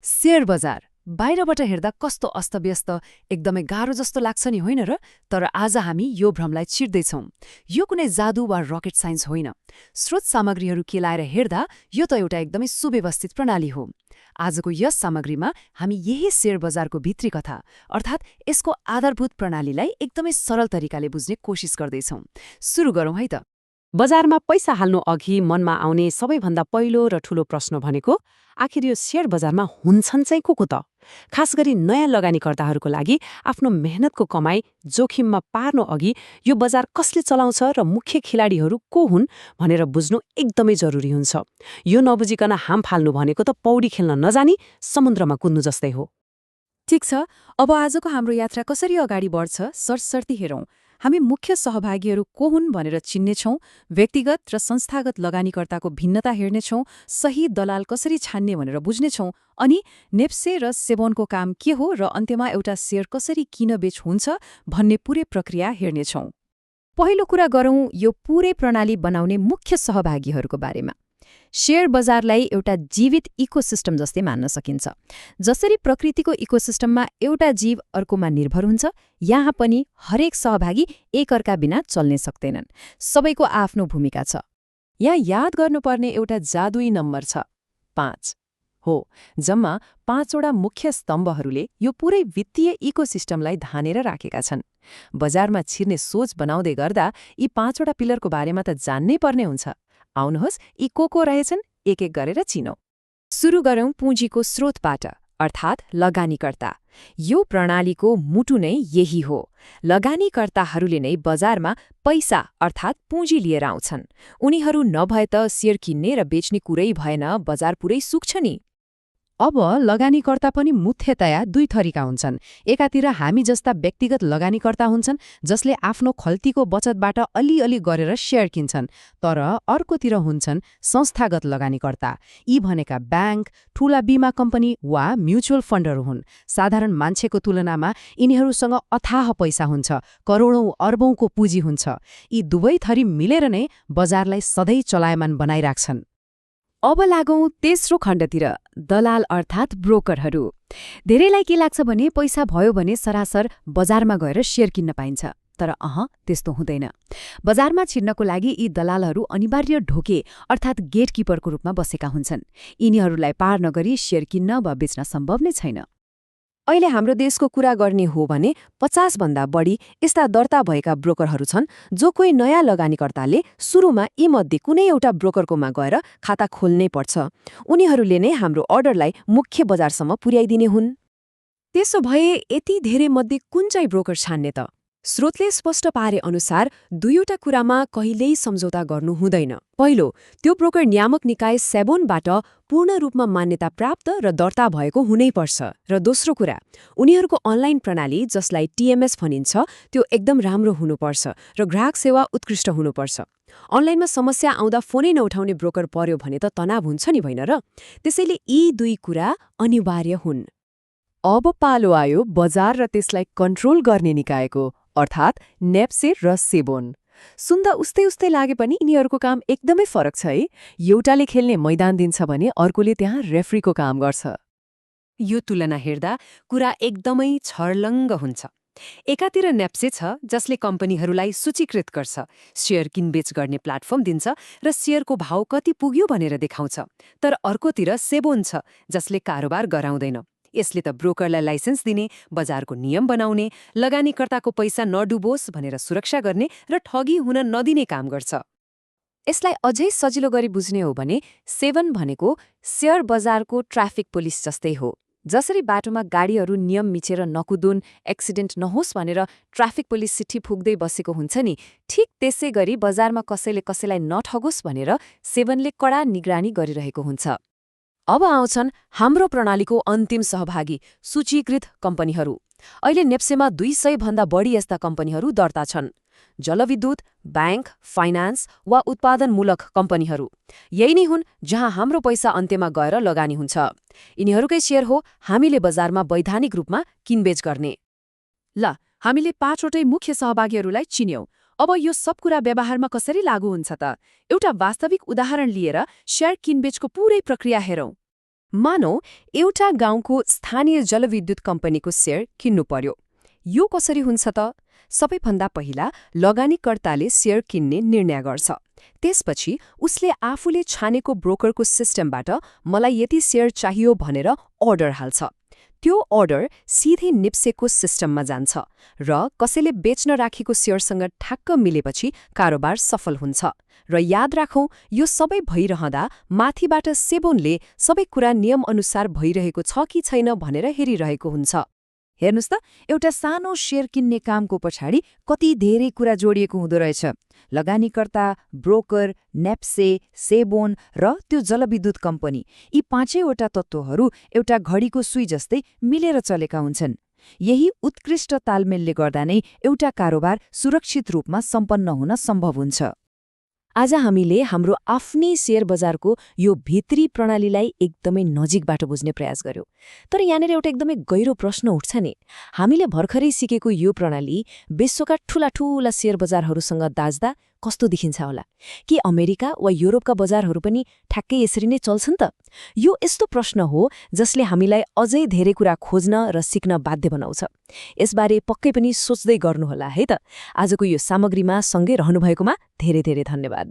Share बजार बाहिरबाट हेर्दा कस्तो अस्तव्यस्त एकदमै गाह्रो जस्तो लाग्छ नि होइन र? तर आज हामी यो भ्रमलाई चिर्दैछौँ। यो कुनै जादु वा रकेट साइन्स होइन। स्रोत सामग्रीहरू केलाएर हेर्दा यो त एउटा एकदमै सुव्यवस्थित प्रणाली हो। आजको यस सामग्रीमा हामी यही शेयर बजारको भित्री कथा अर्थात् यसको आधारभूत प्रणालीलाई एकदमै सरल तरिकाले बुझ्ने कोसिस गर्दैछौँ। सुरु गरौँ है त। बजारमा पैसा हाल्नु अघि मनमा आउने सबैभन्दा पहिलो र ठूलो प्रश्न भनेको आखिर यो शेयर बजारमा हुन्छन् चाहिँ को त? खास गरी नयाँ लगानीकर्ताहरूको लागि आफ्नो मेहनतको कमाई जोखिममा पार्नु अघि यो बजार कसले चलाउँछ र मुख्य खेलाडीहरू को हुन् भनेर बुझ्नु एकदमै जरुरी हुन्छ। यो नबुझिकन हाम फाल्नु भनेको त पौडी खेल्न नजानी समुद्रमा कुद्नु जस्तै हो। ठिक छ, अब आजको हाम्रो यात्रा कसरी अगाडि बढ्छ सरसर्ती हेरौँ। हामी मुख्य सहभागीहरू को हुन् भनेर चिन्नेछौँ, व्यक्तिगत र संस्थागत लगानीकर्ताको भिन्नता हेर्नेछौँ, सही दलाल कसरी छान्ने भनेर बुझ्नेछौँ, अनि नेप्से र सेबोनको काम के हो र अन्त्यमा एउटा शेयर कसरी किनबेच हुन्छ भन्ने पूरै प्रक्रिया हेर्नेछौँ। पहिलो कुरा गरौँ यो पूरै प्रणाली बनाउने मुख्य सहभागीहरूको बारेमा। शेयर बजारलाई एउटा जीवित इकोसिस्टम जस्तै मान्न सकिन्छ। जसरी प्रकृतिको इकोसिस्टममा एउटा जीव अर्कोमा निर्भर हुन्छ, यहाँ पनि हरेक सहभागी एकअर्का बिना चल्नै सक्दैनन्। सबैको आफ्नो भूमिका छ। यहाँ याद गर्नुपर्ने एउटा जादुई नम्बर छ, 5 हो। जम्मा 5वटा मुख्य स्तम्भहरूले यो पुरै वित्तीय इकोसिस्टमलाई धानेर राखेका छन्। बजारमा छिर्ने सोच बनाउँदै गर्दा यी 5वटा पिलरको बारेमा त जान्नै पर्ने हुन्छ। आउनुहोस् यी को रहेछन् एक एक गरेर चिनौँ। सुरु गरौँ पुँजीको स्रोतबाट अर्थात् लगानीकर्ता। यो प्रणालीको मुटु नै यही हो। लगानीकर्ताहरूले नै बजारमा पैसा अर्थात् पुँजी लिएर आउँछन्। उनीहरू नभए त शेयर किन्ने र बेच्ने कुरै भएन, बजार पुरै सुक्छ नि। अब लगानीकर्ता पनि मुख्यतया दुई थरीका हुन्छन्। एकातिर हामी जस्ता व्यक्तिगत लगानीकर्ता हुन्छन् जसले आफ्नो खल्तीको बचतबाट अलिअलि गरेर शेयर किन्छन्। तर अर्कोतिर हुन्छन् संस्थागत लगानीकर्ता। यी भनेका ब्याङ्क, ठूला बीमा कम्पनी वा म्युचुअल फन्डहरू हुन्। साधारण मान्छेको तुलनामा यिनीहरूसँग अथाह पैसा हुन्छ, करोडौं अर्बौंको पुँजी हुन्छ। यी दुवै थरी मिलेर नै बजारलाई सधैँ चलायमान बनाइराख्छन्। अब लागौं तेस्रो खण्डतिर, दलाल अर्थात् ब्रोकरहरू। धेरैलाई के लाग्छ भने पैसा भयो भने सरासर बजारमा गएर शेयर किन्न पाइन्छ। तर त्यस्तो हुँदैन। बजारमा छिर्नको लागि यी दलालहरू अनिवार्य ढोके अर्थात् गेटकिपरको रूपमा बसेका हुन्छन्। यिनीहरूलाई पार नगरी शेयर किन्न वा बेच्न सम्भव नै छैन। अहिले हाम्रो देशको कुरा गर्ने हो भने 50 भन्दा बढी यस्ता दर्ता भएका ब्रोकरहरू छन् जो कोही नयाँ लगानीकर्ताले सुरुमा यीमध्ये कुनै एउटा ब्रोकरकोमा गएर खाता खोल्नै पर्छ। उनीहरूले नै हाम्रो अर्डरलाई मुख्य बजारसम्म पुर्याइदिने हुन्। त्यसो भए यति धेरै मध्ये कुन चाहिँ ब्रोकर छान्ने त? स्रोतले स्पष्ट पारे अनुसार दुईवटा कुरामा कहिल्यै सम्झौता गर्नु हुँदैन। पहिलो, त्यो ब्रोकर नियामक निकाय सेबोनबाट पूर्ण रूपमा मान्यता प्राप्त र दर्ता भएको हुनैपर्छ। र दोस्रो कुरा, उनीहरूको अनलाइन प्रणाली जसलाई टिएमएस भनिन्छ त्यो एकदम राम्रो हुनुपर्छ र ग्राहक सेवा उत्कृष्ट हुनुपर्छ। अनलाइनमा समस्या आउँदा फोनै नउठाउने ब्रोकर पर्यो भने त तनाव हुन्छ नि भइन र? त्यसैले यी दुई कुरा अनिवार्य हुन्। अब पालो आयो बजार र त्यसलाई कन्ट्रोल गर्ने निकायको अर्थात् नेप्से र सेबोन। सुन्दा उस्तै लागे पनि यिनीहरूको काम एकदमै फरक छ है। एउटाले खेल्ने मैदान दिन्छ भने अर्कोले त्यहाँ रेफ्रीको काम गर्छ। यो तुलना हेर्दा कुरा एकदमै छर्लङ्ग हुन्छ। एकातिर नेप्से छ जसले कम्पनीहरूलाई सूचीकृत गर्छ, शेयर किनबेच गर्ने प्लेटफर्म दिन्छ र शेयरको भाव कति पुग्यो भनेर देखाउँछ। तर अर्कोतिर सेबोन छ जसले कारोबार गराउँदैन। यसले त ब्रोकरलाई लाइसेन्स दिने, बजारको नियम बनाउने, लगानीकर्ताको पैसा नडुबोस् भनेर सुरक्षा गर्ने र ठगी हुन नदिने काम गर्छ। यसलाई अझै सजिलो गरी बुझ्ने हो भने सेबोन भनेको शेयर बजारको ट्राफिक पुलिस जस्तै हो। जसरी बाटोमा गाडीहरू नियम मिचेर नकुदुन्, एक्सिडेन्ट नहोस् भनेर ट्राफिक पुलिस चिठी फुक्दै बसेको हुन्छ नि, ठिक त्यसै गरी बजारमा कसैले कसैलाई नठगोस् भनेर सेबोनले कडा निगरानी गरिरहेको हुन्छ। अब आउँछन् हाम्रो प्रणालीको अन्तिम सहभागी, सूचीकृत कम्पनीहरू। अहिले नेप्सेमा 200 भन्दा बढी यस्ता कम्पनीहरू दर्ता छन्। जलविद्युत, ब्याङ्क, फाइनान्स वा उत्पादनमूलक कम्पनीहरू यही नै हुन् जहाँ हाम्रो पैसा अन्त्यमा गएर लगानी हुन्छ। यिनीहरूकै शेयर हो हामीले बजारमा वैधानिक रूपमा किनबेच गर्ने। ल, हामीले 5वटै मुख्य सहभागीहरूलाई चिन्यौं। अब यो सब कुरा व्यवहारमा कसरी लागू हुन्छ त? एउटा वास्तविक उदाहरण लिएर शेयर किनबेचको पूरै प्रक्रिया हेरौँ। मानौ एउटा गाउँको स्थानीय जलविद्युत कम्पनीको शेयर किन्नु पर्यो। यो कसरी हुन्छ त? सबैभन्दा पहिला लगानीकर्ताले शेयर किन्ने निर्णय गर्छ। त्यसपछि उसले आफूले छानेको ब्रोकरको सिस्टमबाट मलाई यति शेयर चाहियो भनेर अर्डर हाल्छ। त्यो अर्डर सिधै निप्सेको सिस्टममा जान्छ र कसैले बेच्न राखेको शेयरसँग ठ्याक्क मिलेपछि कारोबार सफल हुन्छ। र याद राखौं, यो सबै भइरहँदा माथिबाट सेबोनले सबै कुरा नियमअनुसार भइरहेको छ कि छैन भनेर हेरिरहेको हुन्छ। हेर्नुस् त, एउटा सानो शेयर किन्ने कामको पछाडि कति धेरै कुरा जोडिएको हुँदो रहेछ। लगानीकर्ता, ब्रोकर, नेप्से, सेबोन र त्यो जलविद्युत कम्पनी, यी पाँचैवटा तत्त्वहरू एउटा घडीको सुई जस्तै मिलेर चलेका हुन्छन्। यही उत्कृष्ट तालमेलले गर्दा नै एउटा कारोबार सुरक्षित रूपमा सम्पन्न हुन सम्भव हुन्छ। आज हामीले हाम्रो आफ्नै शेयर बजारको यो भित्री प्रणालीलाई एकदमै नजिकबाट बुझ्ने प्रयास गर्यौं। तर यहाँनिर एउटा एकदमै गहिरो प्रश्न उठ्छ नि, हामीले भर्खरै सिकेको यो प्रणाली विश्वका ठूला ठूला शेयर बजारहरूसँग दाज्दा कस्तो देखिन्छ होला? कि अमेरिका वा युरोपका बजारहरू पनि ठ्याक्कै यसरी नै चल्छन् त? यो यस्तो प्रश्न हो जसले हामीलाई अझै धेरै कुरा खोज्न र सिक्न बाध्य बनाउँछ। यसबारे पक्कै पनि सोच्दै गर्नुहोला है त। आजको यो सामग्रीमा सँगै रहनुभएकोमा धेरै धेरै धन्यवाद।